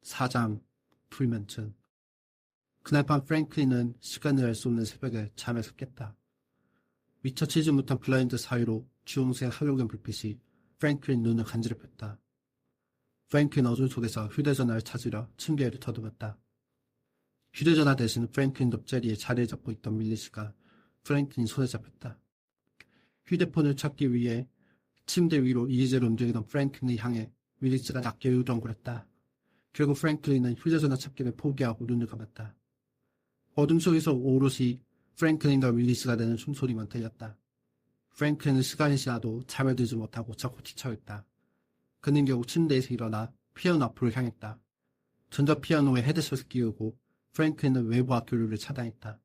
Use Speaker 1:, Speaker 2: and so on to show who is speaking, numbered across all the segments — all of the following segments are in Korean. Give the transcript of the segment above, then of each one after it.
Speaker 1: 4장 불면증. 그날 밤 프랭클린은 시간을 알 수 없는 새벽에 잠에서 깼다. 미처 치지 못한 블라인드 사이로 주홍색 할로겐 불빛이 프랭클린 눈을 간지럽혔다. 프랭클린 어둠 속에서 휴대전화를 찾으려 침대를 더듬었다. 휴대전화 대신 프랭클린 옆자리에 자리를 잡고 있던 밀리스가 프랭클린 손에 잡혔다. 휴대폰을 찾기 위해 침대 위로 이리저리 움직이던 프랭클린을 향해 밀리스가 낮게 으덩거렸다. 결국 프랭클린은 휴대전화 찾기를 포기하고 눈을 감았다. 어둠 속에서 오롯이 프랭클린과 윌리스가 내는 숨소리만 들렸다. 프랭클린은 시간이 지나도 잠에 들지 못하고 자꾸 뒤척였다. 그는 결국 침대에서 일어나 피아노 앞으로 향했다. 전자피아노에 헤드셋을 끼우고 프랭클린은 외부 학교를 차단했다.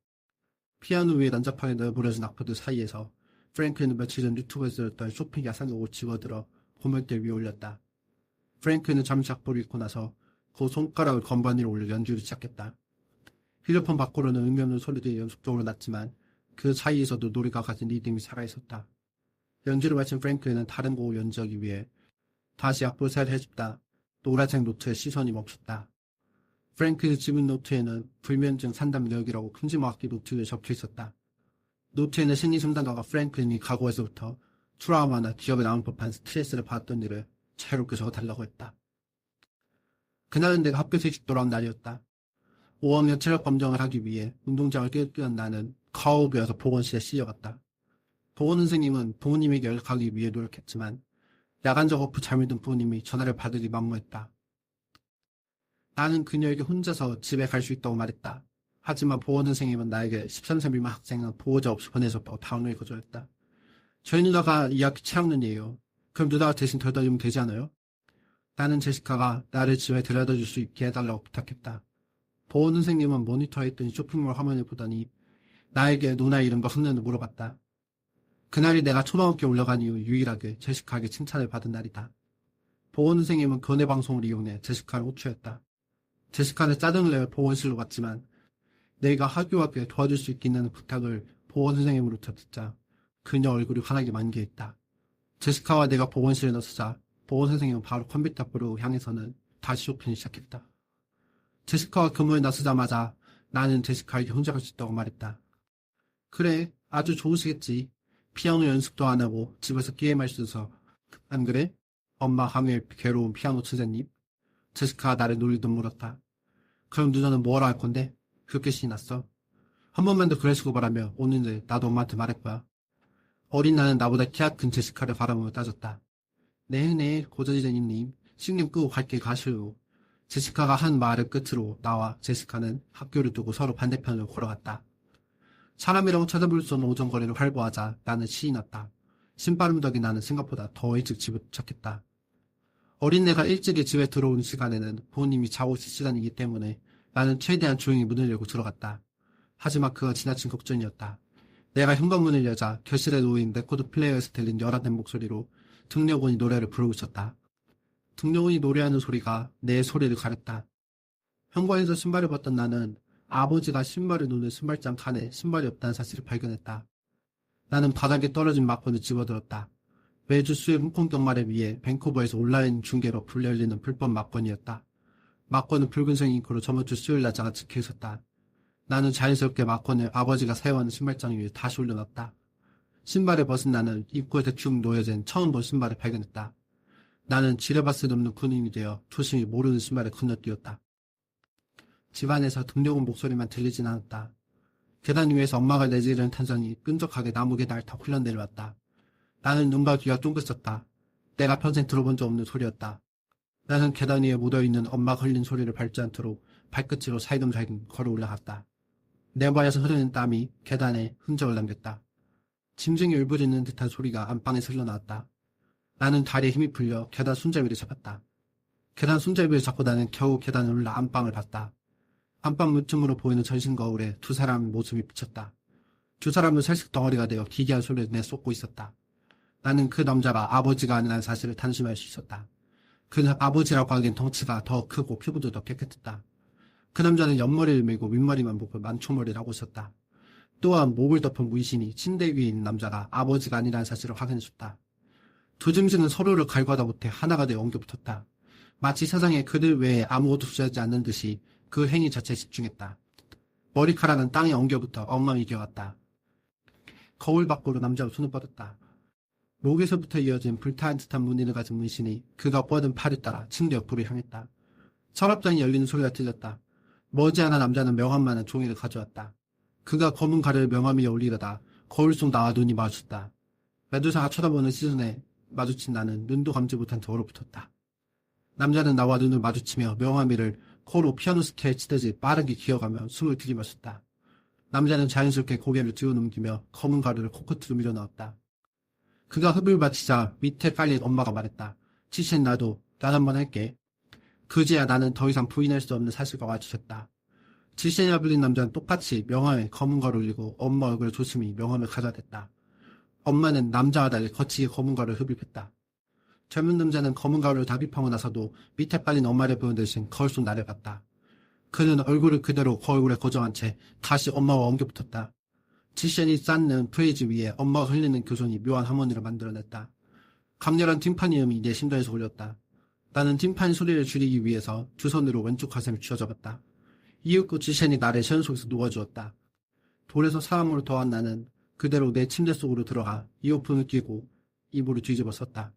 Speaker 1: 피아노 위에 난잡하게 널브러진 악보들 사이에서 프랭클린은 며칠 전 유튜브에서 들었던 쇼핑 야상곡을 집어들어 고물대 위에 올렸다. 프랭클린은 잠시 악보를 읽고 나서 그 손가락을 건반 위로 올려 연주를 시작했다. 휴대폰 밖으로는 의미 없는 소리들이 연속적으로 났지만 그 사이에서도 노래가 가진 리듬이 살아있었다. 연주를 마친 프랭클린은 다른 곡을 연주하기 위해 다시 악보를 해줍다. 노란색 노트에 시선이 멈췄다. 프랭클린의 지문 노트에는 불면증 상담 내역이라고 큼지막하게 노트에 적혀있었다. 노트에는 심리 상담가가 프랭클린이 과거에서부터 트라우마나 기억에 남을 법한 스트레스를 받았던 일을 자유롭게 적어달라고 했다. 그날은 내가 학교에서 일찍 돌아온 날이었다. 5학년 체력 검정을 하기 위해 운동장을 뛰어난 나는 가오브여서 보건실에 실려갔다. 보건 선생님은 부모님에게 연락하기 위해 노력했지만 야간적 어프 잠이 든 부모님이 전화를 받으리 만무했다. 나는 그녀에게 혼자서 집에 갈 수 있다고 말했다. 하지만 보건 선생님은 나에게 13세 미만 학생은 보호자 없이 보내줬다고 당황을 거절했다. 저희 누나가 이 학기 최학년이에요. 그럼 누나가 대신 데려다 주면 되지 않아요? 나는 제시카가 나를 집에 데려다 줄 수 있게 해달라고 부탁했다. 보건 선생님은 모니터에 있던 쇼핑몰 화면을 보더니 나에게 누나 이름과 학년을 물어봤다. 그날이 내가 초등학교에 올라간 이후 유일하게 제시카에게 칭찬을 받은 날이다. 보건 선생님은 교내 방송을 이용해 제시카를 호출했다. 제시카는 짜증을 내며 보건실로 갔지만 내가 학교에 도와줄 수 있겠다는 부탁을 보건 선생님으로부터 듣자 그녀 얼굴이 환하게 만개했다. 제시카와 내가 보건실에 나서자 보건 선생님은 바로 컴퓨터 앞으로 향해서는 다시 쇼핑을 시작했다. 제시카와 근무에 나서자마자 나는 제시카에게 혼자 갈 수 있다고 말했다. 그래, 아주 좋으시겠지. 피아노 연습도 안 하고 집에서 게임할 수 있어서. 안 그래? 엄마 하멜 괴로운 피아노 천재님. 제시카가 나를 놀리듯 물었다. 그럼 누나는 뭐라 할 건데? 그렇게 신이 났어. 한 번만 더 그러시고 바라며 오늘 나도 엄마한테 말할 거야. 어린 나는 나보다 키가 큰 제시카를 바라보며 따졌다. 네, 고저지대님, 신경 끄고 갈게 가시오. 제시카가 한 말을 끝으로 나와 제시카는 학교를 두고 서로 반대편으로 걸어갔다. 사람이라고 찾아볼 수 없는 오전 거리를 활보하자 나는 신이 났다. 신바람 덕에 나는 생각보다 더 일찍 집에 도착했다. 어린애가 일찍이 집에 들어오는 시간에는 부모님이 자고 있을 시간이기 때문에 나는 최대한 조용히 문을 열고 들어갔다. 하지만 그건 지나친 걱정이었다. 내가 현관문을 여자 교실에 놓인 레코드 플레이어에서 들린 열화된 목소리로 등려군이 노래를 부르고 있었다. 등려군이 노래하는 소리가 내 소리를 가렸다. 현관에서 신발을 벗던 나는 아버지가 신발을 놓는 신발장 칸에 신발이 없다는 사실을 발견했다. 나는 바닥에 떨어진 막건을 집어들었다. 매주 수요일 홍콩 경마를 위해 밴쿠버에서 온라인 중계로 불려지는 불법 막건이었다. 막건은 붉은색 잉크로 저번 주 수요일 날짜가 찍혀 있었다. 나는 자연스럽게 막건을 아버지가 사용하는 신발장 위에 다시 올려놨다. 신발을 벗은 나는 입구에 대충 놓여진 처음 본 신발을 발견했다. 나는 지뢰밭을 넘는 군인이 되어 조심히 모르는 신발을 건너뛰었다. 집안에서 등려군 목소리만 들리진 않았다. 계단 위에서 엄마가 내지르는 탄성이 끈적하게 나무 계단을 타고 흘러내려왔다. 나는 눈과 귀가 쫑긋었다. 내가 평생 들어본 적 없는 소리였다. 나는 계단 위에 묻어있는 엄마가 흘린 소리를 밟지 않도록 발끝으로 살금살금 걸어 올라갔다. 내 발에서 흐르는 땀이 계단에 흔적을 남겼다. 짐승이 울부짖는 듯한 소리가 안방에서 흘러나왔다. 나는 다리에 힘이 풀려 계단 손잡이를 잡았다. 계단 손잡이를 잡고 나는 겨우 계단을 올라 안방을 봤다. 안방 문틈으로 보이는 전신 거울에 두 사람의 모습이 비쳤다. 두 사람은 살색 덩어리가 되어 기괴한 소리를 내쏟고 있었다. 나는 그 남자가 아버지가 아니라는 사실을 단숨할 수 있었다. 그 아버지라고 하기엔 덩치가 더 크고 피부도 더 깨끗했다. 그 남자는 옆머리를 메고 윗머리만 보고 만초머리를 하고 있었다. 또한 목을 덮은 문신이 침대 위에 있는 남자가 아버지가 아니라는 사실을 확인해줬다. 두 짐승은 서로를 갈구하다 못해 하나가 되어 엉겨붙었다. 마치 세상에 그들 외에 아무것도 존재하지 않는 듯이 그 행위 자체에 집중했다. 머리카락은 땅에 엉겨붙어 엉망이 되어갔다. 거울 밖으로 남자가 손을 뻗었다. 목에서부터 이어진 불타는 듯한 무늬를 가진 문신이 그가 뻗은 팔을 따라 침대 옆으로 향했다. 서랍장이 열리는 소리가 들렸다. 머지않아 남자는 명함만한 종이를 가져왔다. 그가 검은 가래를 명함 위에 올리려다 거울 속 나와 눈이 마주쳤다. 메두사가 쳐다보는 시선에 마주친 나는 눈도 감지 못한 데 얼어붙었다. 남자는 나와 눈을 마주치며 명함 위를 코로 피아노 스케일 치듯이 빠르게 기어가며 숨을 들이마셨다. 남자는 자연스럽게 고개를 뒤로 넘기며 검은 가루를 코끝으로 밀어넣었다. 그가 흡을 마치자 밑에 깔린 엄마가 말했다. 지신 나도 난 한번 할게. 그제야 나는 더 이상 부인할 수 없는 사실과 마주쳤다. 지신이라 불린 남자는 똑같이 명함에 검은 가루를 올리고 엄마 얼굴에 조심히 명함을 가져댔다. 엄마는 남자와 달리 거치게 검은 가루를 흡입했다. 젊은 남자는 검은 가루를 답입하고 나서도 밑에 깔린 엄마를 보는 대신 거울 속 나를 봤다. 그는 얼굴을 그대로 거울에 고정한 채 다시 엄마와 엉겨붙었다. 지션이 쌓는 프레이즈 위에 엄마가 흘리는 교선이 묘한 하모니를 만들어냈다. 강렬한 팀파니 음이 내 심장에서 울렸다. 나는 팀파니 소리를 줄이기 위해서 두 손으로 왼쪽 가슴을 쥐어잡았다. 이윽고 지션이 나를 션 속에서 놓아주었다. 돌에서 사람으로 더한 나는 그대로 내 침대 속으로 들어가 이어폰을 끼고 이불을 뒤집어 썼다.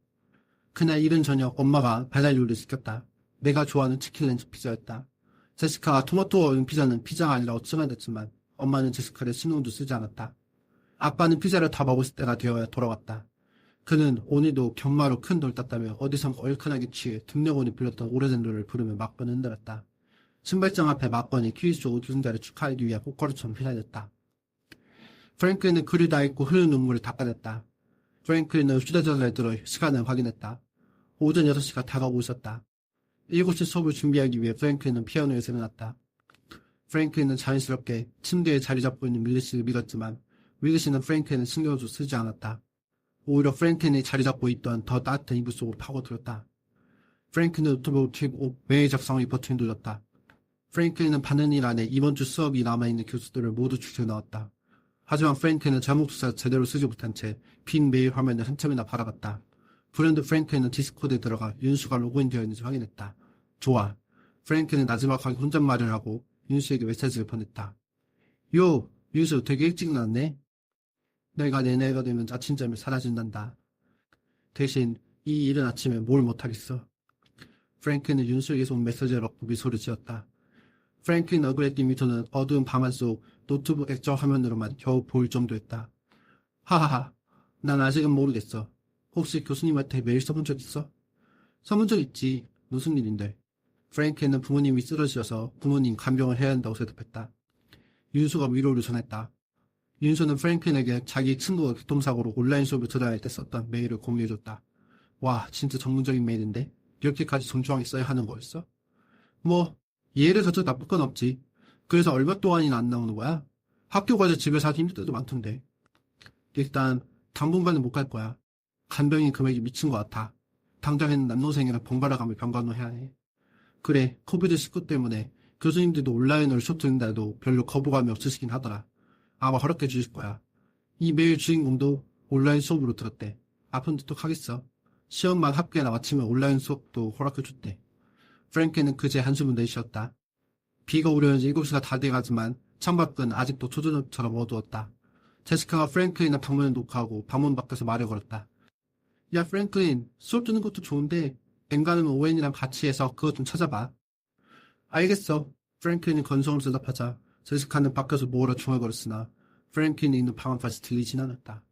Speaker 1: 그날 이른 저녁 엄마가 배달 요리를 시켰다. 내가 좋아하는 치킨 렌즈 피자였다. 제시카가 토마토 얼린 피자는 피자가 아니라 어쩌면 됐지만 엄마는 제시카를 신호도 쓰지 않았다. 아빠는 피자를 다 먹었을 때가 되어야 돌아왔다. 그는 오늘도 견마로 큰 돌 땄다며 어디선가 얼큰하게 취해 등려원이 불렸던 오래된 노래를 부르며 막번을 흔들었다. 신발장 앞에 막번이 퀴즈 우승자를 축하하기 위해 꽃가루처럼 휘날렸다. 프랭클린은 글을 다 읽고 흐르는 눈물을 닦아냈다. 프랭클린은 휴대전화를 들어 시간을 확인했다. 오전 6시가 다가오고 있었다. 7시 수업을 준비하기 위해 프랭클린은 피아노에서 일어났다. 프랭클린은 자연스럽게 침대에 자리 잡고 있는 윌리시를 믿었지만 윌리시는 프랭클린을 신경도 쓰지 않았다. 오히려 프랭클린이 자리 잡고 있던 더 따뜻한 이불 속으로 파고들었다. 프랭클린은 노트북을 켜고 메일 작성을 버튼을 눌렀다. 프랭클린은 받는 일 안에 이번 주 수업이 남아있는 교수들을 모두 추려 넣었다. 하지만 프랭클린은 잘못 조사 제대로 쓰지 못한 채 빈 메일 화면을 한참이나 바라봤다. 불현듯 프랭클린은 디스코드에 들어가 윤수가 로그인되어 있는지 확인했다. 좋아. 프랭클린은 나지막하게 혼잣말을 하고 윤수에게 메시지를 보냈다. 요, 윤수 되게 일찍 나왔네. 내가 내내가 되면 아침잠이 사라진단다. 대신 이 이른 아침에 뭘 못하겠어. 프랭클린은 윤수에게서 온 메시지를 얻고 미소를 지었다. 프랭클린 얼굴에 띈 미소는 어두운 밤한 속 노트북 액정 화면으로만 겨우 보일 정도였다. 하하하. 난 아직은 모르겠어. 혹시 교수님한테 메일 써본 적 있어? 써본 적 있지. 무슨 일인데? 프랭클린은 부모님이 쓰러지셔서 부모님 간병을 해야 한다고 대답했다. 윤수가 위로를 전했다. 윤수는 프랭클린에게 자기 친구가 교통사고로 온라인 수업을 들어야 때 썼던 메일을 공유해줬다. 와, 진짜 전문적인 메일인데? 이렇게까지 존중하게 써야 하는 거였어? 뭐, 얘를 가져 나쁠 건 없지. 그래서 얼마 동안이나 안 나오는 거야? 학교 가서 집에서 하기 힘들 때도 많던데. 일단 당분간은 못 갈 거야. 간병인 금액이 미친 것 같아. 당장에는 남동생이랑 번갈아 가며 병간호해야 해. 그래, 코비드19 때문에 교수님들도 온라인으로 수업 듣는다 해도 별로 거부감이 없으시긴 하더라. 아마 허락해 주실 거야. 이 메일 주인공도 온라인 수업으로 들었대. 아픈 듯 하겠어. 시험만 합격이나 마치면 온라인 수업도 허락해 줬대. 프랭크는 그제 한숨을 내쉬었다. 비가 오려는 7시가 다 돼가지만 창밖은 아직도 초저녁처럼 어두웠다. 제시카가 프랭클린의 방문을 녹화하고 방문 밖에서 말을 걸었다. 야 프랭클린, 수업 듣는 것도 좋은데 뱅가는 오웬이랑 같이 해서 그것 좀 찾아봐. 알겠어. 프랭클린이 건성으로 대답하자 제시카는 밖에서 뭐라 중얼거렸으나 프랭클린이 있는 방 안까지 들리진 않았다.